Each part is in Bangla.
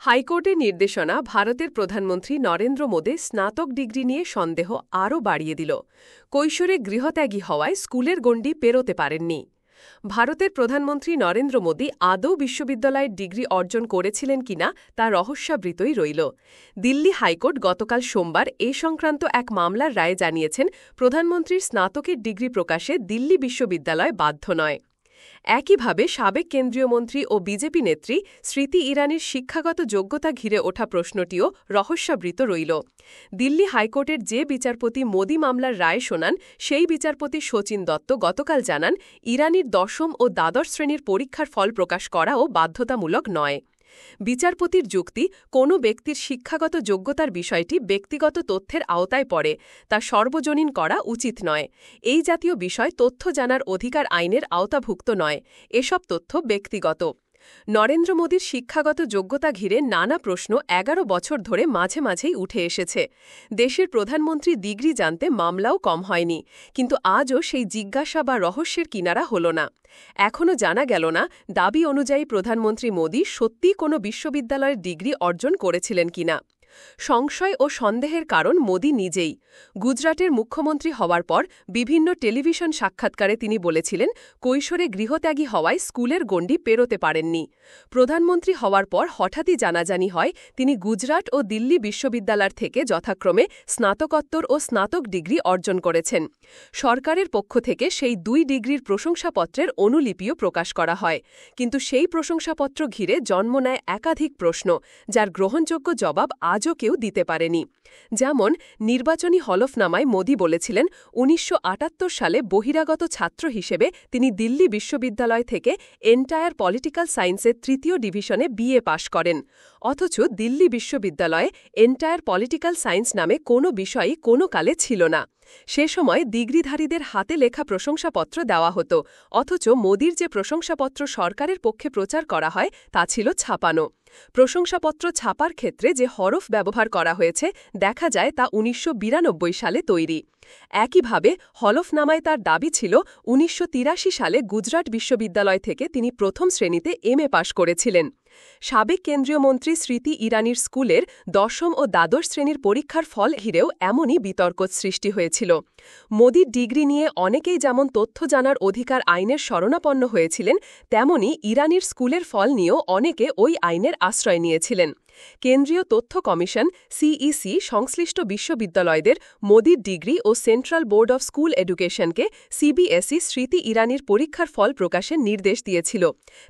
হাইকোর্টের নির্দেশনা ভারতের প্রধানমন্ত্রী নরেন্দ্র মোদী স্নাতক ডিগ্রি নিয়ে সন্দেহ আরও বাড়িয়ে দিল। কৈশোরে গৃহত্যাগী হওয়ায় স্কুলের গণ্ডি পেরোতে পারেননি। ভারতের প্রধানমন্ত্রী নরেন্দ্র মোদী আদৌ বিশ্ববিদ্যালয়ের ডিগ্রি অর্জন করেছিলেন কিনা তা রহস্যাবৃতই রইল। দিল্লি হাইকোর্ট গতকাল সোমবার এ সংক্রান্ত এক মামলার রায়ে জানিয়েছেন, প্রধানমন্ত্রীর স্নাতকের ডিগ্রি প্রকাশে দিল্লি বিশ্ববিদ্যালয় বাধ্য নয়। একইভাবে সাবেক কেন্দ্রীয় মন্ত্রী ও বিজেপি নেত্রী স্মৃতি ইরানির শিক্ষাগত যোগ্যতা ঘিরে ওঠা প্রশ্নটিও রহস্যাবৃত রইল। দিল্লি হাইকোর্টের যে বিচারপতি মোদি মামলার রায় শোনান, সেই বিচারপতি শচীন দত্ত গতকাল জানান, ইরানির দশম ও দ্বাদশ শ্রেণীর পরীক্ষার ফল প্রকাশ করাও বাধ্যতামূলক নয়। বিচারপতির যুক্তি, কোনো ব্যক্তির শিক্ষাগত যোগ্যতার বিষয়টি ব্যক্তিগত তথ্যের আওতায় পড়ে, তা সর্বজনীন করা উচিত নয়। এই জাতীয় বিষয় তথ্য জানার অধিকার আইনের আওতাভুক্ত নয়, এসব তথ্য ব্যক্তিগত। নরেন্দ্র মোদীর শিক্ষাগত যোগ্যতা ঘিরে নানা প্রশ্ন ১১ বছর ধরে মাঝে মাঝেই উঠে এসেছে। দেশের প্রধানমন্ত্রী ডিগ্রি জানতে মামলাও কম হয়নি, কিন্তু আজও সেই জিজ্ঞাসা বা রহস্যের কিনারা হল না। এখনও জানা গেল না, দাবি অনুযায়ী প্রধানমন্ত্রী মোদী সত্যিই কোনো বিশ্ববিদ্যালয়ের ডিগ্রি অর্জন করেছিলেন কিনা। সংশয় ও সন্দেহের কারণ মোদী নিজেই। গুজরাটের মুখ্যমন্ত্রী হওয়ার পর বিভিন্ন টেলিভিশন সাক্ষাৎকারে তিনি বলেছিলেন, কৈশোরে গৃহত্যাগী হওয়ায় স্কুলের গণ্ডি পেরোতে পারেননি। প্রধানমন্ত্রী হওয়ার পর হঠাৎই জানাজানি হয় তিনি গুজরাট ও দিল্লি বিশ্ববিদ্যালয় থেকে যথাক্রমে স্নাতকোত্তর ও স্নাতক ডিগ্রি অর্জন করেছেন। সরকারের পক্ষ থেকে সেই দুই ডিগ্রির প্রশংসাপত্রের অনুলিপিও প্রকাশ করা হয়, কিন্তু সেই প্রশংসাপত্র ঘিরে জন্ম নেয় একাধিক প্রশ্ন, যার গ্রহণযোগ্য জবাব আজও কেউ দিতে পারেনি। যেমন, নির্বাচনী হলফনামায় মোদী বলেছিলেন ১৯৭৮ সালে বহিরাগত ছাত্র হিসেবে তিনি দিল্লি বিশ্ববিদ্যালয় থেকে এন্টায়ার পলিটিক্যাল সায়েন্সের তৃতীয় ডিভিশনে বিএ পাশ করেন। অথচ দিল্লি বিশ্ববিদ্যালয়ে এন্টায়ার পলিটিক্যাল সায়েন্স নামে কোনো বিষয়ই কোনো কালে ছিল না। সে সময় ডিগ্রিধারীদের হাতে লেখা প্রশংসাপত্র দেওয়া হতো, অথচ মোদীর যে প্রশংসাপত্র সরকারের পক্ষে প্রচার করা হয় তা ছিল ছাপানো। প্রশংসাপত্র ছাপার ক্ষেত্রে যে হরফ ব্যবহার করা হয়েছে দেখা যায় তা ১৯৯২ সালে তৈরি। একইভাবে হলফনামায় তার দাবি ছিল ১৯৮৩ সালে গুজরাট বিশ্ববিদ্যালয় থেকে তিনি প্রথম শ্রেণীতে এমএ পাশ করেছিলেন। সাবেক কেন্দ্রীয় মন্ত্রী স্মৃতি ইরানির স্কুলের দশম ও দ্বাদশ শ্রেণীর পরীক্ষার ফল ঘিরেও এমনই বিতর্ক সৃষ্টি হয়েছিল। মোদীর ডিগ্রি নিয়ে অনেকেই যেমন তথ্য জানার অধিকার আইনের শরণাপন্ন হয়েছিলেন, তেমনি ইরানির স্কুলের ফল নিয়েও অনেকে ওই আইনের আশ্রয় নিয়েছিলেন। কেন্দ্রীয় তথ্য কমিশন সিইসি সংশ্লিষ্ট বিশ্ববিদ্যালয়দের মোদীর ডিগ্রি ও সেন্ট্রাল বোর্ড অব স্কুল এডুকেশনকে সিবিএসই স্মৃতি ইরানির পরীক্ষার ফল প্রকাশের নির্দেশ দিয়েছিল।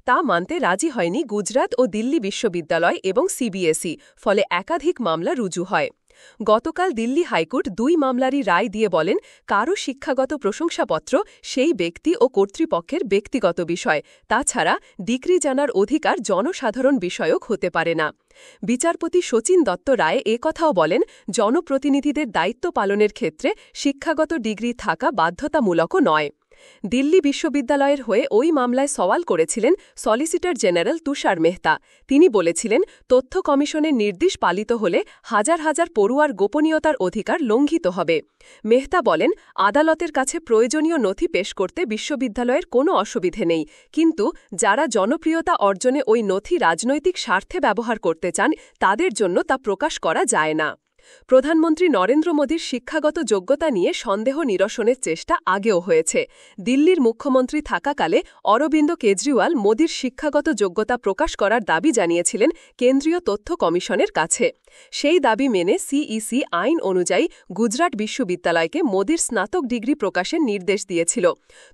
তা মানতে রাজি হয়নি গুজরাট ও দিল্লি বিশ্ববিদ্যালয় এবং সিবিএসই, ফলে একাধিক মামলা রুজু হয়। গতকাল দিল্লি হাইকোর্ট দুই মামলারই রায় দিয়ে বলেন, কারও শিক্ষাগত প্রশংসাপত্র সেই ব্যক্তি ও কর্তৃপক্ষের ব্যক্তিগত বিষয়, তাছাড়া ডিগ্রি জানার অধিকার জনসাধারণ বিষয়ক হতে পারে না। বিচারপতি শচীন দত্ত রায়ে একথাও বলেন, জনপ্রতিনিধিদের দায়িত্ব পালনের ক্ষেত্রে শিক্ষাগত ডিগ্রি থাকা বাধ্যতামূলকও নয়। দিল্লি বিশ্ববিদ্যালয়ের হয়ে ওই মামলায় সওয়াল করেছিলেন সলিসিটর জেনারেল তুষার মেহতা। তিনি বলেছিলেন, তথ্য কমিশনের নির্দেশ পালিত হলে হাজার হাজার পড়ুয়ার গোপনীয়তার অধিকার লঙ্ঘিত হবে। মেহতা বলেন, আদালতের কাছে প্রয়োজনীয় নথি পেশ করতে বিশ্ববিদ্যালয়ের কোনো অসুবিধে নেই, কিন্তু যারা জনপ্রিয়তা অর্জনে ওই নথি রাজনৈতিক স্বার্থে ব্যবহার করতে চান তাদের জন্য তা প্রকাশ করা যায় না। প্রধানমন্ত্রী নরেন্দ্র মোদীর শিক্ষাগত যোগ্যতা নিয়ে সন্দেহ নিরসনের চেষ্টা আগেও হয়েছে। দিল্লির মুখ্যমন্ত্রী থাকাকালে অরবিন্দ কেজরিওয়াল মোদীর শিক্ষাগত যোগ্যতা প্রকাশ করার দাবি জানিয়েছিলেন কেন্দ্রীয় তথ্য কমিশনের কাছে। সেই দাবি মেনে সিইসি আইন অনুযায়ী গুজরাট বিশ্ববিদ্যালয়কে মোদীর স্নাতক ডিগ্রি প্রকাশের নির্দেশ দিয়েছিল।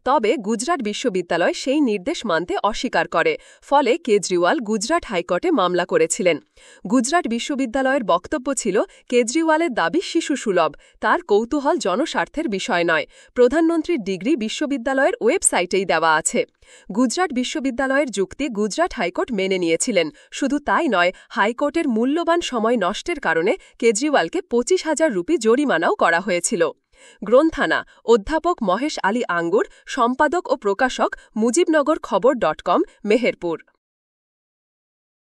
তবে গুজরাট বিশ্ববিদ্যালয় সেই নির্দেশ মানতে অস্বীকার করে, ফলে কেজরিওয়াল গুজরাট হাইকোর্টে মামলা করেছিলেন। গুজরাট বিশ্ববিদ্যালয়ের বক্তব্য ছিল, কেজরিওয়ালের দাবি শিশুসুলভ, তার কৌতূহল জনস্বার্থের বিষয় নয়। প্রধানমন্ত্রীর ডিগ্রি বিশ্ববিদ্যালয়ের ওয়েবসাইটেই দেওয়া আছে। গুজরাট বিশ্ববিদ্যালয়ের যুক্তি গুজরাট হাইকোর্ট মেনে নিয়েছিলেন। শুধু তাই নয়, হাইকোর্টের মূল্যবান সময় নষ্টের কারণে কেজরিওয়ালকে ২৫,০০০ রুপি জরিমানাও করা হয়েছিল। গ্রন্থানা অধ্যাপক মহেশ আলী আঙ্গুর, সম্পাদক ও প্রকাশক, মুজিবনগর খবর.com, মেহেরপুর।